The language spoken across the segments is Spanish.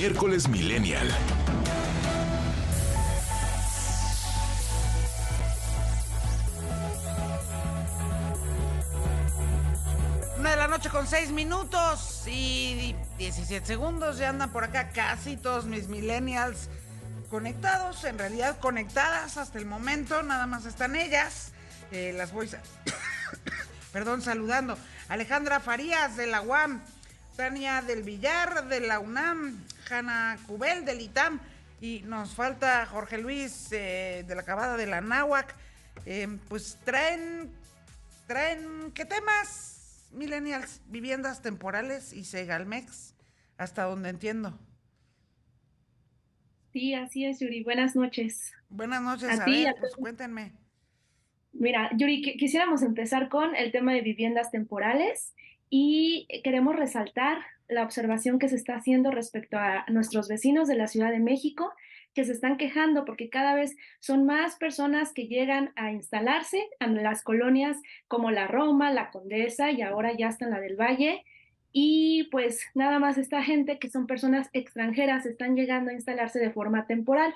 Miércoles Millennial. Una de la noche con 6 minutos y 17 segundos. Ya andan por acá casi todos mis millennials conectados, en realidad conectadas hasta el momento. Nada más están ellas. Las voy saludando. Alejandra Farías de la UAM, Tania del Villar de la UNAM, Hanna Cubel del ITAM, y nos falta Jorge Luis de la Cabada de la Náhuac. Pues traen ¿qué temas, millennials? Viviendas temporales y Segalmex, hasta donde entiendo. Sí, así es, Yuri. Buenas noches. Buenas noches, A ti, ver, pues cuéntenme. Mira, Yuri, quisiéramos empezar con el tema de viviendas temporales y queremos resaltar la observación que se está haciendo respecto a nuestros vecinos de la Ciudad de México, que se están quejando porque cada vez son más personas que llegan a instalarse en las colonias como la Roma, la Condesa y ahora ya hasta en la del Valle. Y pues nada más esta gente que son personas extranjeras están llegando a instalarse de forma temporal.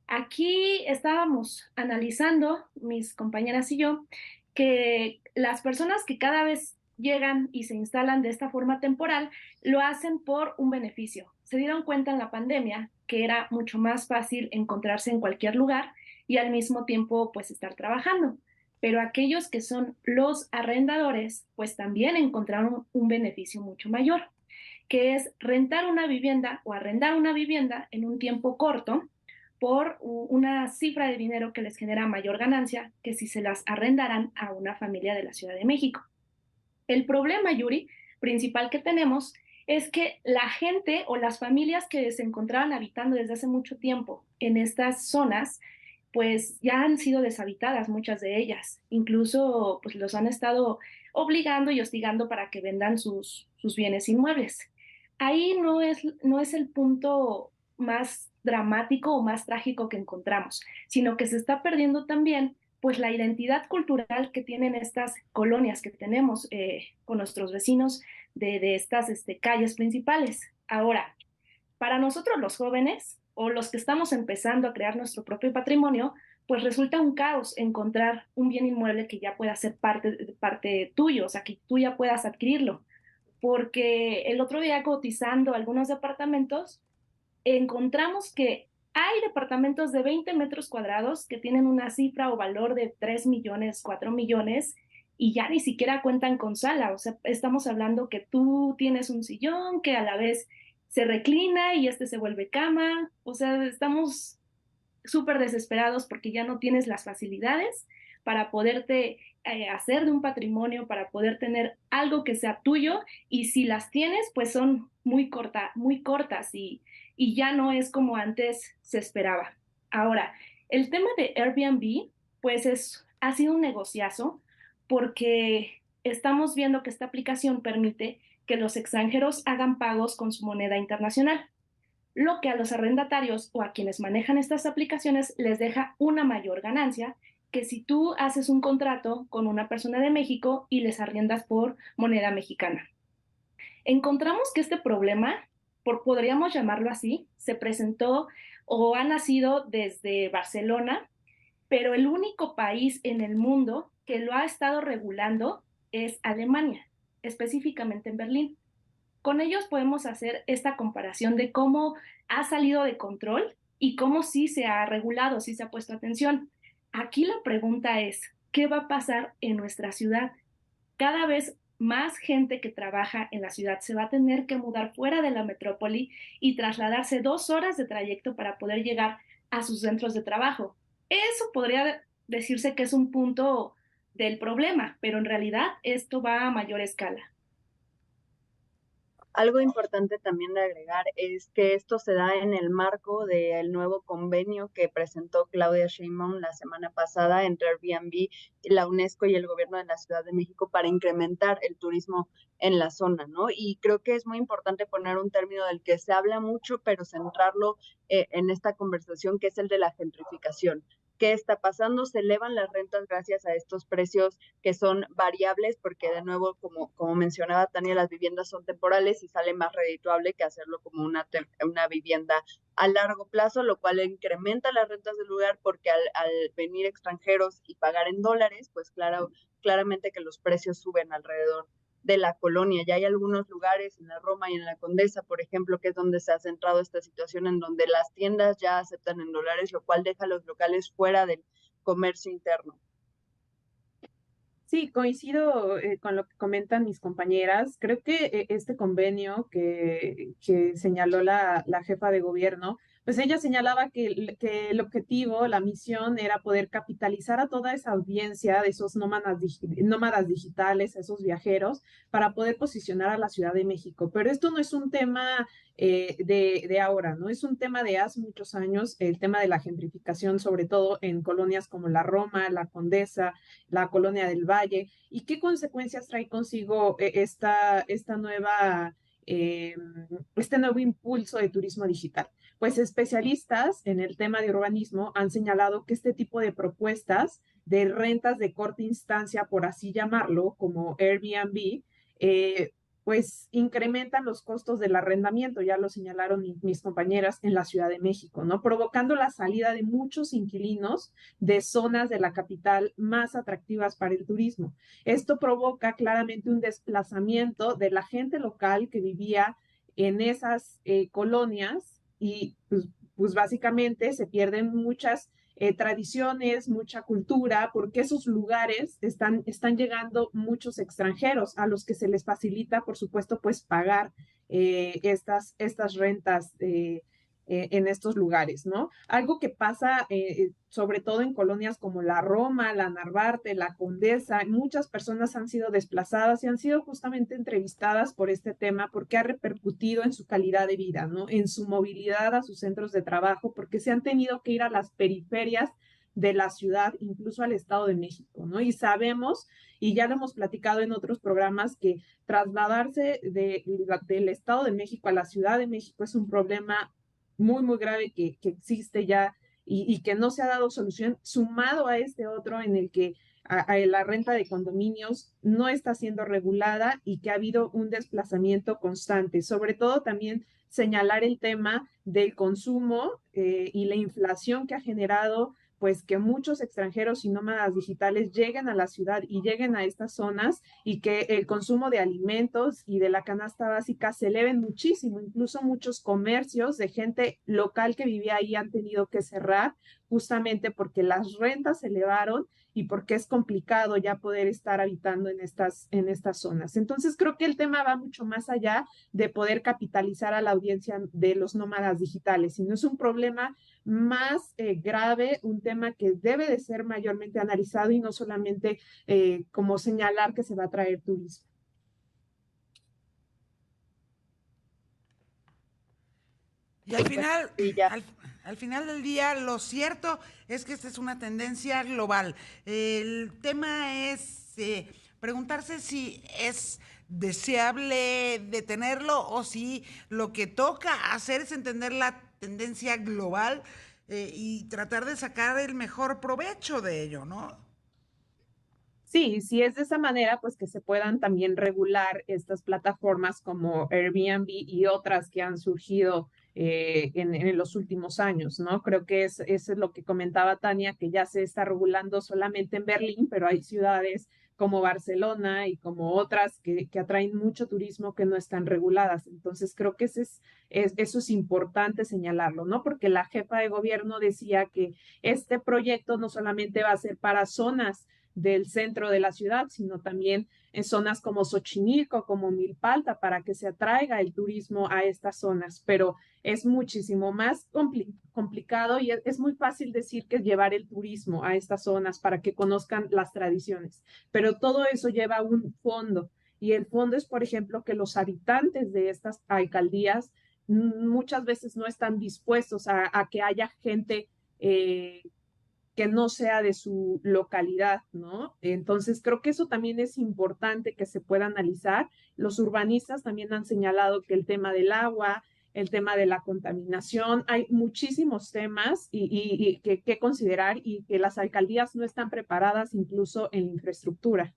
Aquí estábamos analizando, mis compañeras y yo, que las personas que cada vez llegan y se instalan de esta forma temporal lo hacen por un beneficio. Se dieron cuenta en la pandemia que era mucho más fácil encontrarse en cualquier lugar y al mismo tiempo pues estar trabajando. Pero aquellos que son los arrendadores pues también encontraron un beneficio mucho mayor, que es rentar una vivienda o arrendar una vivienda en un tiempo corto por una cifra de dinero que les genera mayor ganancia que si se las arrendaran a una familia de la Ciudad de México. El problema, Yuri, principal que tenemos es que la gente o las familias que se encontraban habitando desde hace mucho tiempo en estas zonas, pues ya han sido deshabitadas muchas de ellas. Incluso pues los han estado obligando y hostigando para que vendan sus bienes inmuebles. Ahí no es el punto más dramático o más trágico que encontramos, sino que se está perdiendo también pues la identidad cultural que tienen estas colonias que tenemos con nuestros vecinos de estas calles principales. Ahora, para nosotros los jóvenes o los que estamos empezando a crear nuestro propio patrimonio, pues resulta un caos encontrar un bien inmueble que ya pueda ser parte tuyo, o sea, que tú ya puedas adquirirlo. Porque el otro día cotizando algunos departamentos, encontramos que hay departamentos de 20 metros cuadrados que tienen una cifra o valor de 3 millones, 4 millones y ya ni siquiera cuentan con sala. O sea, estamos hablando que tú tienes un sillón que a la vez se reclina y este se vuelve cama. O sea, estamos súper desesperados porque ya no tienes las facilidades para poderte hacer de un patrimonio, para poder tener algo que sea tuyo, y si las tienes, pues son muy cortas y ya no es como antes se esperaba. Ahora, el tema de Airbnb, pues ha sido un negociazo porque estamos viendo que esta aplicación permite que los extranjeros hagan pagos con su moneda internacional, lo que a los arrendatarios o a quienes manejan estas aplicaciones les deja una mayor ganancia que si tú haces un contrato con una persona de México y les arriendas por moneda mexicana. Encontramos que este problema, podríamos llamarlo así, se presentó o ha nacido desde Barcelona, pero el único país en el mundo que lo ha estado regulando es Alemania, específicamente en Berlín. Con ellos podemos hacer esta comparación de cómo ha salido de control y cómo sí se ha regulado, sí se ha puesto atención. Aquí la pregunta es, ¿qué va a pasar en nuestra ciudad? Cada vez más gente que trabaja en la ciudad se va a tener que mudar fuera de la metrópoli y trasladarse 2 horas de trayecto para poder llegar a sus centros de trabajo. Eso podría decirse que es un punto del problema, pero en realidad esto va a mayor escala. Algo importante también de agregar es que esto se da en el marco del nuevo convenio que presentó Claudia Sheinbaum la semana pasada entre Airbnb, la UNESCO y el gobierno de la Ciudad de México para incrementar el turismo en la zona, ¿no? Y creo que es muy importante poner un término del que se habla mucho, pero centrarlo en esta conversación, que es el de la gentrificación. ¿Qué está pasando? Se elevan las rentas gracias a estos precios que son variables, porque de nuevo, como mencionaba Tania, las viviendas son temporales y sale más redituable que hacerlo como una vivienda a largo plazo, lo cual incrementa las rentas del lugar, porque al venir extranjeros y pagar en dólares, pues claramente que los precios suben alrededor de la colonia. Ya hay algunos lugares en la Roma y en la Condesa, por ejemplo, que es donde se ha centrado esta situación, en donde las tiendas ya aceptan en dólares, lo cual deja a los locales fuera del comercio interno. Sí, coincido con lo que comentan mis compañeras. Creo que este convenio que señaló la jefa de gobierno, pues ella señalaba que el objetivo, la misión era poder capitalizar a toda esa audiencia de esos nómadas digitales, esos viajeros, para poder posicionar a la Ciudad de México. Pero esto no es un tema de ahora, ¿no? Es un tema de hace muchos años, el tema de la gentrificación, sobre todo en colonias como la Roma, la Condesa, la colonia del Valle, y qué consecuencias trae consigo esta nueva, eh, este nuevo impulso de turismo digital. Pues especialistas en el tema de urbanismo han señalado que este tipo de propuestas de rentas de corta instancia, por así llamarlo, como Airbnb, pues incrementan los costos del arrendamiento, ya lo señalaron mis compañeras, en la Ciudad de México, ¿no? Provocando la salida de muchos inquilinos de zonas de la capital más atractivas para el turismo. Esto provoca claramente un desplazamiento de la gente local que vivía en esas colonias y pues básicamente se pierden muchas tradiciones, mucha cultura, porque esos lugares están llegando muchos extranjeros a los que se les facilita, por supuesto, pues pagar estas rentas en estos lugares, ¿no? Algo que pasa sobre todo en colonias como la Roma, la Narvarte, la Condesa, muchas personas han sido desplazadas y han sido justamente entrevistadas por este tema porque ha repercutido en su calidad de vida, ¿no? En su movilidad a sus centros de trabajo, porque se han tenido que ir a las periferias de la ciudad, incluso al Estado de México, ¿no? Y sabemos, y ya lo hemos platicado en otros programas, que trasladarse del Estado de México a la Ciudad de México es un problema muy, muy grave que existe ya y que no se ha dado solución, sumado a este otro en el que a la renta de condominios no está siendo regulada y que ha habido un desplazamiento constante. Sobre todo también señalar el tema del consumo y la inflación que ha generado pues que muchos extranjeros y nómadas digitales lleguen a la ciudad y lleguen a estas zonas y que el consumo de alimentos y de la canasta básica se eleven muchísimo. Incluso muchos comercios de gente local que vivía ahí han tenido que cerrar justamente porque las rentas se elevaron y porque es complicado ya poder estar habitando en estas zonas. Entonces creo que el tema va mucho más allá de poder capitalizar a la audiencia de los nómadas digitales, sino es un problema más grave, un tema que debe de ser mayormente analizado y no solamente como señalar que se va a traer turismo. Y al final, Sí, ya. al final del día, lo cierto es que esta es una tendencia global. El tema es preguntarse si es deseable detenerlo o si lo que toca hacer es entender la tendencia global y tratar de sacar el mejor provecho de ello, ¿no? Sí, si es de esa manera, pues que se puedan también regular estas plataformas como Airbnb y otras que han surgido en los últimos años, ¿no? Creo que eso es lo que comentaba Tania, que ya se está regulando solamente en Berlín, pero hay ciudades como Barcelona y como otras que atraen mucho turismo que no están reguladas. Entonces, creo que eso es importante señalarlo, ¿no? Porque la jefa de gobierno decía que este proyecto no solamente va a ser para zonas del centro de la ciudad, sino también en zonas como Xochimilco, como Milpalta, para que se atraiga el turismo a estas zonas. Pero es muchísimo más complicado y es muy fácil decir que llevar el turismo a estas zonas para que conozcan las tradiciones, pero todo eso lleva un fondo. Y el fondo es, por ejemplo, que los habitantes de estas alcaldías muchas veces no están dispuestos a que haya gente que no sea de su localidad, ¿no? Entonces, creo que eso también es importante que se pueda analizar. Los urbanistas también han señalado que el tema del agua, el tema de la contaminación. Hay muchísimos temas y que considerar y que las alcaldías no están preparadas incluso en la infraestructura.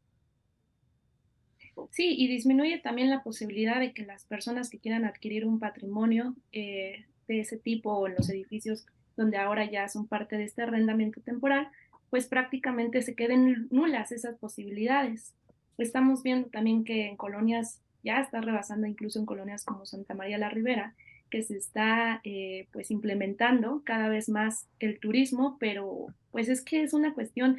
Sí, y disminuye también la posibilidad de que las personas que quieran adquirir un patrimonio de ese tipo o en los edificios donde ahora ya son parte de este arrendamiento temporal, pues prácticamente se queden nulas esas posibilidades. Estamos viendo también que en colonias, ya está rebasando incluso en colonias como Santa María la Ribera, que se está pues implementando cada vez más el turismo, pero pues es que es una cuestión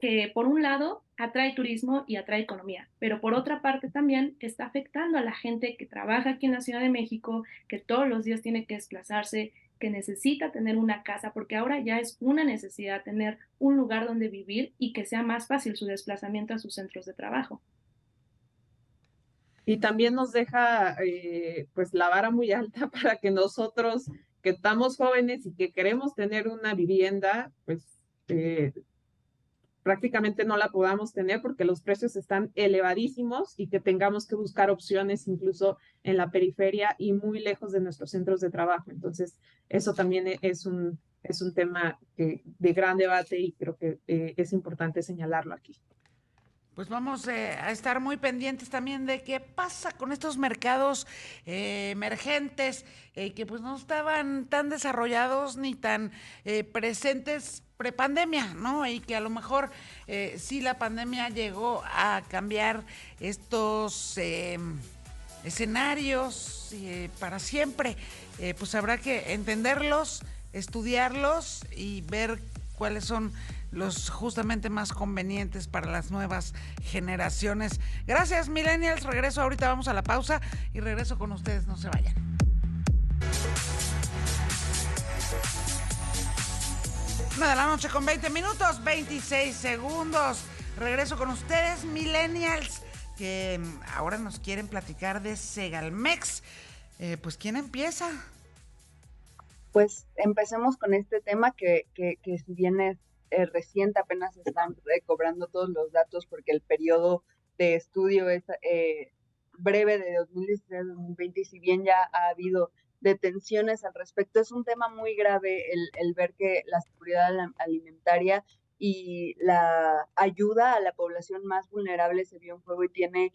que por un lado atrae turismo y atrae economía, pero por otra parte también está afectando a la gente que trabaja aquí en la Ciudad de México, que todos los días tiene que desplazarse, que necesita tener una casa, porque ahora ya es una necesidad tener un lugar donde vivir y que sea más fácil su desplazamiento a sus centros de trabajo. Y también nos deja pues la vara muy alta para que nosotros que estamos jóvenes y que queremos tener una vivienda, pues prácticamente no la podamos tener porque los precios están elevadísimos y que tengamos que buscar opciones incluso en la periferia y muy lejos de nuestros centros de trabajo. Entonces, eso también es un tema de gran debate y creo que es importante señalarlo aquí. Pues vamos a estar muy pendientes también de qué pasa con estos mercados emergentes que pues no estaban tan desarrollados ni tan presentes prepandemia, ¿no? Y que a lo mejor sí la pandemia llegó a cambiar estos escenarios para siempre. Pues habrá que entenderlos, estudiarlos y ver cuáles son los justamente más convenientes para las nuevas generaciones. Gracias, millennials. Regreso ahorita, vamos a la pausa y regreso con ustedes, no se vayan. Una de la noche con 20 minutos, 26 segundos. Regreso con ustedes, millennials, que ahora nos quieren platicar de Segalmex. Pues, ¿quién empieza? Pues empecemos con este tema que si bien es reciente, apenas están recobrando todos los datos porque el periodo de estudio es breve, de 2016 a 2020, y si bien ya ha habido detenciones al respecto, es un tema muy grave el ver que la seguridad alimentaria y la ayuda a la población más vulnerable se vio en juego y tiene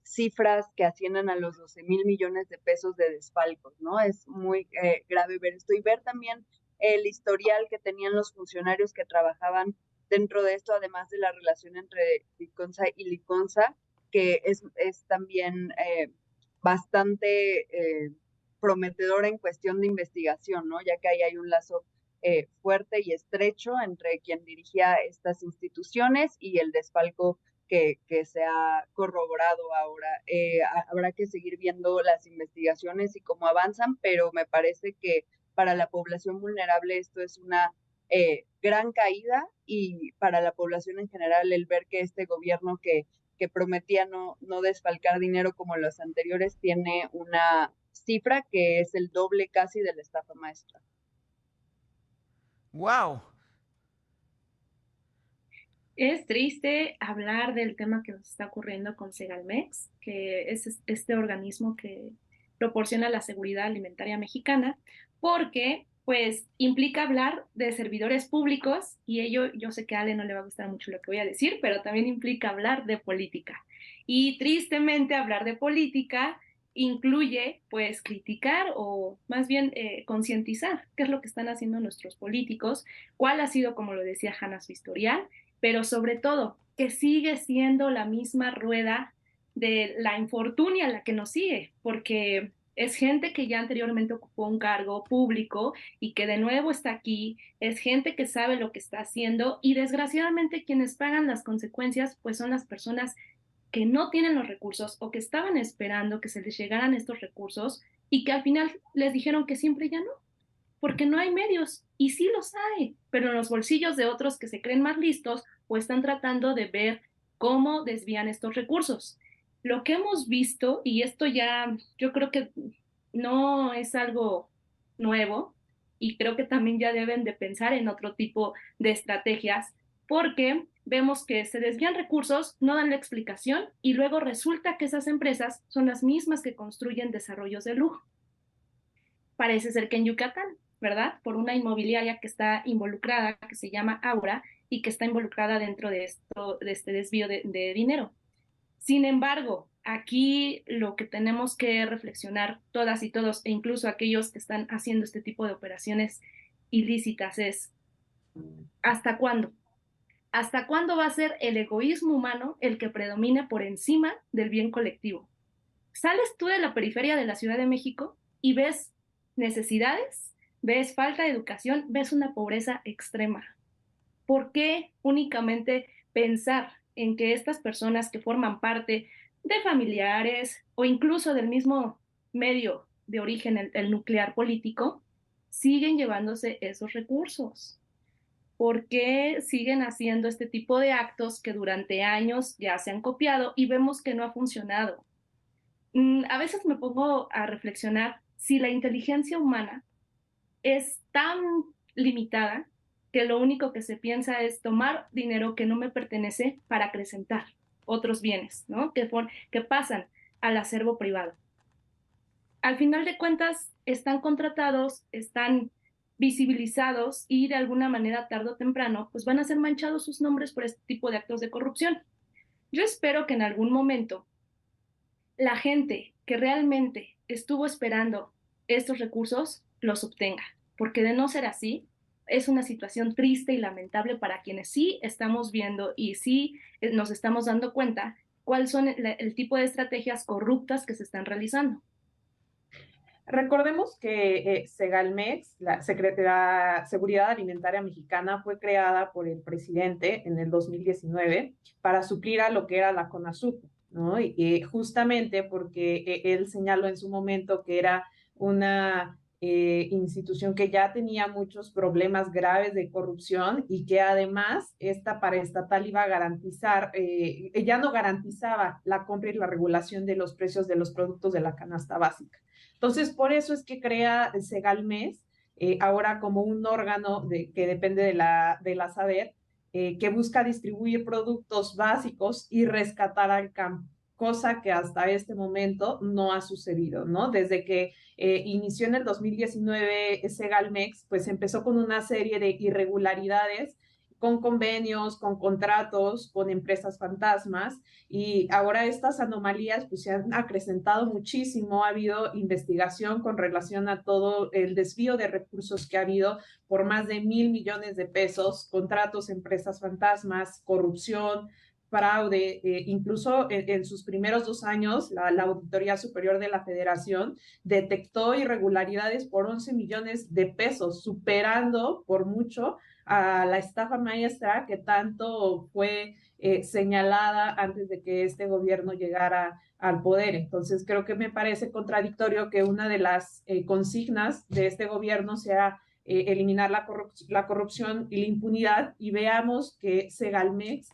cifras que ascienden a los 12,000 millones de pesos de desfalcos, ¿no? Es muy grave ver esto y ver también el historial que tenían los funcionarios que trabajaban dentro de esto, además de la relación entre Liconza y Liconza, que es también bastante prometedora en cuestión de investigación, ¿no? Ya que ahí hay un lazo fuerte y estrecho entre quien dirigía estas instituciones y el desfalco que se ha corroborado ahora. Habrá que seguir viendo las investigaciones y cómo avanzan, pero me parece que para la población vulnerable esto es una gran caída, y para la población en general el ver que este gobierno que prometía no desfalcar dinero como los anteriores tiene una cifra que es el doble casi de la estafa maestra. ¡Wow! Es triste hablar del tema que nos está ocurriendo con Segalmex, que es este organismo que proporciona la seguridad alimentaria mexicana, porque pues implica hablar de servidores públicos, y ello yo sé que a Ale no le va a gustar mucho lo que voy a decir, pero también implica hablar de política. Y tristemente hablar de política incluye pues criticar o más bien concientizar qué es lo que están haciendo nuestros políticos, cuál ha sido, como lo decía Hanna, su historial, pero sobre todo que sigue siendo la misma rueda de la infortunia la que nos sigue, porque es gente que ya anteriormente ocupó un cargo público y que de nuevo está aquí, es gente que sabe lo que está haciendo, y desgraciadamente quienes pagan las consecuencias pues son las personas que no tienen los recursos o que estaban esperando que se les llegaran estos recursos y que al final les dijeron que siempre ya no, porque no hay medios, y sí los hay, pero en los bolsillos de otros que se creen más listos o están tratando de ver cómo desvían estos recursos. Lo que hemos visto, y esto ya yo creo que no es algo nuevo, y creo que también ya deben de pensar en otro tipo de estrategias, porque vemos que se desvían recursos, no dan la explicación, y luego resulta que esas empresas son las mismas que construyen desarrollos de lujo. Parece ser que en Yucatán, ¿verdad? Por una inmobiliaria que está involucrada, que se llama Aura, y que está involucrada dentro de este desvío de dinero. Sin embargo, aquí lo que tenemos que reflexionar todas y todos, e incluso aquellos que están haciendo este tipo de operaciones ilícitas, es ¿hasta cuándo? ¿Hasta cuándo va a ser el egoísmo humano el que predomine por encima del bien colectivo? Sales tú de la periferia de la Ciudad de México y ves necesidades, ves falta de educación, ves una pobreza extrema. ¿Por qué únicamente pensar en que estas personas que forman parte de familiares o incluso del mismo medio de origen, el nuclear político, siguen llevándose esos recursos? ¿Por qué siguen haciendo este tipo de actos que durante años ya se han copiado y vemos que no ha funcionado? A veces me pongo a reflexionar si la inteligencia humana es tan limitada que lo único que se piensa es tomar dinero que no me pertenece para acrecentar otros bienes, ¿no? Que pasan al acervo privado. Al final de cuentas, están contratados, están visibilizados y de alguna manera, tarde o temprano, pues van a ser manchados sus nombres por este tipo de actos de corrupción. Yo espero que en algún momento la gente que realmente estuvo esperando estos recursos los obtenga, porque de no ser así, es una situación triste y lamentable para quienes sí estamos viendo y sí nos estamos dando cuenta cuáles son el tipo de estrategias corruptas que se están realizando. Recordemos que Segalmex, la Seguridad Alimentaria Mexicana, fue creada por el presidente en el 2019 para suplir a lo que era la CONASUPO, ¿no? Y justamente porque él señaló en su momento que era una institución que ya tenía muchos problemas graves de corrupción y que además esta paraestatal iba a garantizar, ya no garantizaba la compra y la regulación de los precios de los productos de la canasta básica. Entonces, por eso es que crea Segalmex, ahora como un órgano que depende de la SADER, que busca distribuir productos básicos y rescatar al campo, cosa que hasta este momento no ha sucedido, ¿no? Desde que inició en el 2019 Segalmex, pues empezó con una serie de irregularidades, con convenios, con contratos, con empresas fantasmas, y ahora estas anomalías pues se han acrecentado muchísimo. Ha habido investigación con relación a todo el desvío de recursos que ha habido por más de 1,000 millones de pesos, contratos, empresas fantasmas, corrupción, fraude. Incluso en sus primeros 2 años, la Auditoría Superior de la Federación detectó irregularidades por 11 millones de pesos, superando por mucho a la estafa maestra que tanto fue señalada antes de que este gobierno llegara al poder. Entonces, creo que me parece contradictorio que una de las consignas de este gobierno sea eliminar la corrupción y la impunidad, y veamos que Segalmex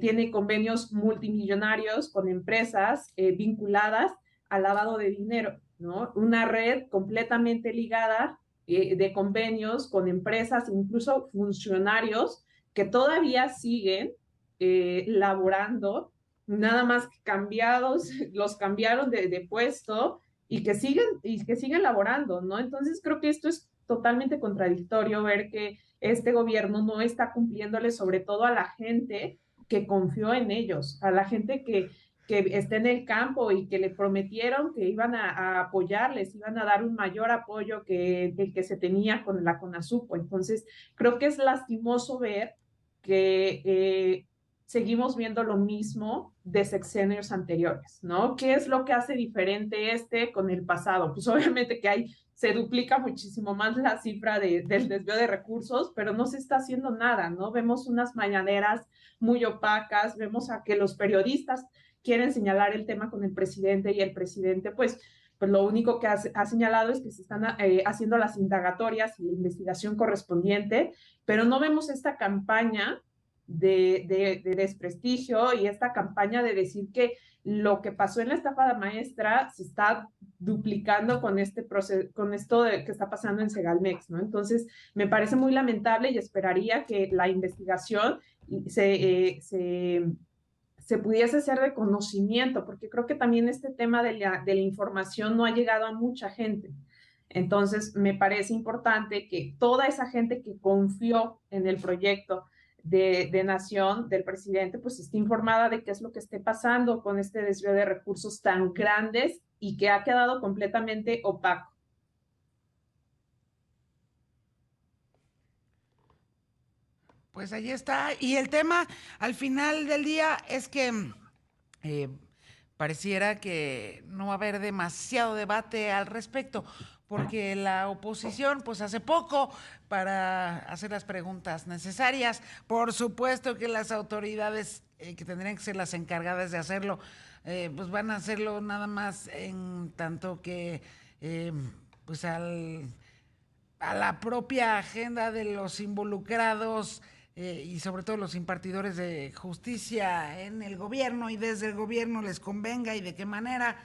tiene convenios multimillonarios con empresas vinculadas al lavado de dinero, ¿no? Una red completamente ligada de convenios con empresas, incluso funcionarios que todavía siguen laborando, nada más que cambiados, los cambiaron de puesto y que siguen laborando, ¿no? Entonces creo que esto es totalmente contradictorio, ver que este gobierno no está cumpliéndole sobre todo a la gente que confió en ellos, a la gente que está en el campo y que le prometieron que iban a apoyarles, iban a dar un mayor apoyo que el que se tenía con la CONASUPO. Entonces, creo que es lastimoso ver que seguimos viendo lo mismo de sexenios anteriores, ¿no? ¿Qué es lo que hace diferente este con el pasado? Pues obviamente que se duplica muchísimo más la cifra del desvío de recursos, pero no se está haciendo nada, ¿no? Vemos unas mañaneras muy opacas, vemos a que los periodistas quieren señalar el tema con el presidente y el presidente, pues lo único que ha señalado es que se están haciendo las indagatorias y la investigación correspondiente, pero no vemos esta campaña de desprestigio y esta campaña de decir que lo que pasó en la estafa maestra se está duplicando con este proceso, con esto que está pasando en Segalmex, ¿no? Entonces, me parece muy lamentable y esperaría que la investigación se pudiese hacer de conocimiento, porque creo que también este tema de la información no ha llegado a mucha gente. Entonces, me parece importante que toda esa gente que confió en el proyecto de nación del presidente, pues esté informada de qué es lo que esté pasando con este desvío de recursos tan grandes y que ha quedado completamente opaco. Pues ahí está. Y el tema al final del día es que eh, pareciera que no va a haber demasiado debate al respecto, porque la oposición pues hace poco para hacer las preguntas necesarias. Por supuesto que las autoridades que tendrían que ser las encargadas de hacerlo, pues van a hacerlo nada más en tanto que pues a la propia agenda de los involucrados y sobre todo los impartidores de justicia en el gobierno y desde el gobierno les convenga y de qué manera.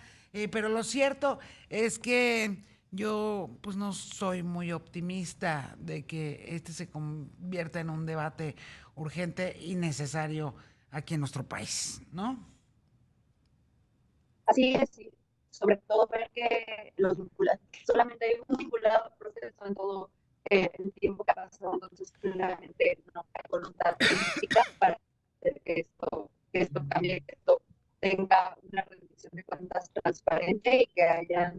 Pero lo cierto es que yo pues no soy muy optimista de que este se convierta en un debate urgente y necesario aquí en nuestro país, ¿no? Así es, sí. Sobre todo ver que los vinculados, solamente hay un vinculado al proceso en todo el tiempo que ha pasado, entonces claramente no hay voluntad política para hacer que esto cambie, que esto tenga una rendición de cuentas transparente y que haya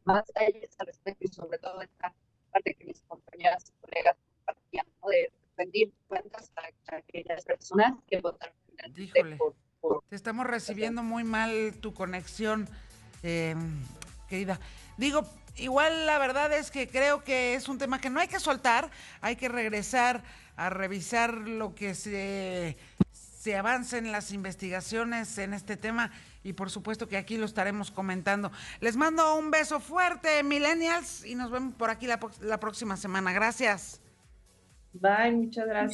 más leyes al respecto y sobre todo esta parte que mis compañeras y colegas compartían, ¿no? De rendir cuentas a aquellas personas que votaron Híjole, por te estamos recibiendo muy mal tu conexión, eh, querida. Digo, igual la verdad es que creo que es un tema que no hay que soltar, hay que regresar a revisar lo que se avance en las investigaciones en este tema y por supuesto que aquí lo estaremos comentando. Les mando un beso fuerte, millennials, y nos vemos por aquí la próxima semana. Gracias. Bye, muchas gracias.